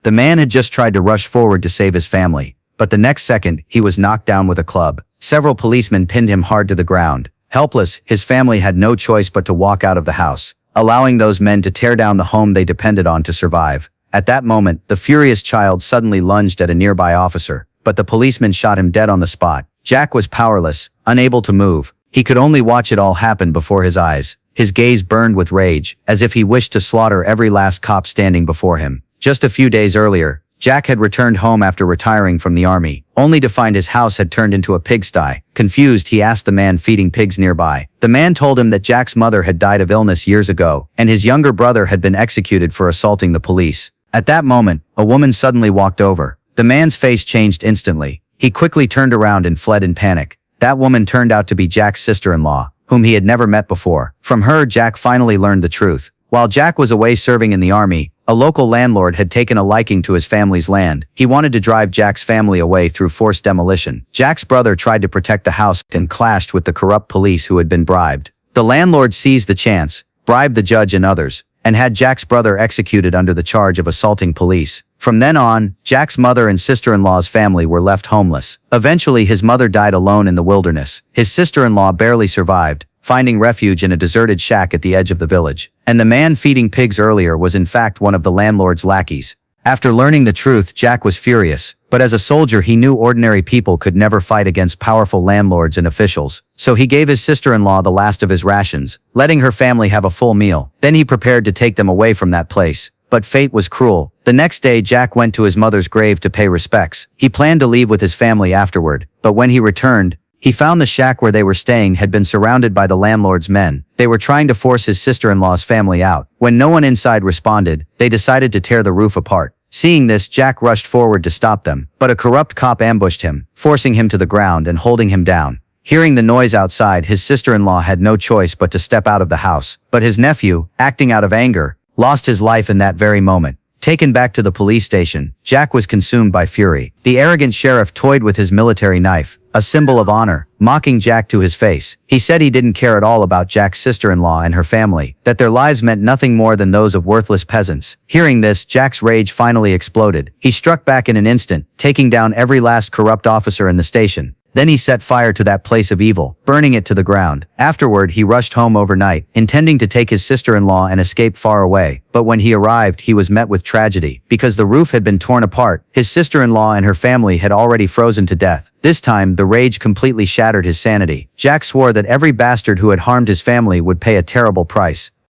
The man had just tried to rush forward to save his family, but the next second, he was knocked down with a club. Several policemen pinned him hard to the ground. Helpless, his family had no choice but to walk out of the house, allowing those men to tear down the home they depended on to survive. At that moment, the furious child suddenly lunged at a nearby officer, but the policeman shot him dead on the spot. Jack was powerless, unable to move. He could only watch it all happen before his eyes. His gaze burned with rage, as if he wished to slaughter every last cop standing before him. Just a few days earlier, Jack had returned home after retiring from the army, only to find his house had turned into a pigsty. Confused, he asked the man feeding pigs nearby. The man told him that Jack's mother had died of illness years ago, and his younger brother had been executed for assaulting the police. At that moment, a woman suddenly walked over. The man's face changed instantly. He quickly turned around and fled in panic. That woman turned out to be Jack's sister-in-law, whom he had never met before. From her, Jack finally learned the truth. While Jack was away serving in the army, a local landlord had taken a liking to his family's land. He wanted to drive Jack's family away through forced demolition. Jack's brother tried to protect the house and clashed with the corrupt police who had been bribed. The landlord seized the chance, bribed the judge and others, and had Jack's brother executed under the charge of assaulting police. From then on, Jack's mother and sister-in-law's family were left homeless. Eventually, his mother died alone in the wilderness. His sister-in-law barely survived, finding refuge in a deserted shack at the edge of the village. And the man feeding pigs earlier was in fact one of the landlord's lackeys. After learning the truth, Jack was furious, but as a soldier he knew ordinary people could never fight against powerful landlords and officials. So he gave his sister-in-law the last of his rations, letting her family have a full meal. Then he prepared to take them away from that place. But fate was cruel. The next day, Jack went to his mother's grave to pay respects. He planned to leave with his family afterward, but when he returned, he found the shack where they were staying had been surrounded by the landlord's men. They were trying to force his sister-in-law's family out. When no one inside responded, they decided to tear the roof apart. Seeing this, Jack rushed forward to stop them, but a corrupt cop ambushed him, forcing him to the ground and holding him down. Hearing the noise outside, his sister-in-law had no choice but to step out of the house. But his nephew, acting out of anger, lost his life in that very moment. Taken back to the police station, Jack was consumed by fury. The arrogant sheriff toyed with his military knife, a symbol of honor, mocking Jack to his face. He said he didn't care at all about Jack's sister-in-law and her family, that their lives meant nothing more than those of worthless peasants. Hearing this, Jack's rage finally exploded. He struck back in an instant, taking down every last corrupt officer in the station. Then he set fire to that place of evil, burning it to the ground. Afterward, he rushed home overnight, intending to take his sister-in-law and escape far away. But when he arrived, he was met with tragedy. Because the roof had been torn apart, his sister-in-law and her family had already frozen to death. This time, the rage completely shattered his sanity. Jack swore that every bastard who had harmed his family would pay a terrible price.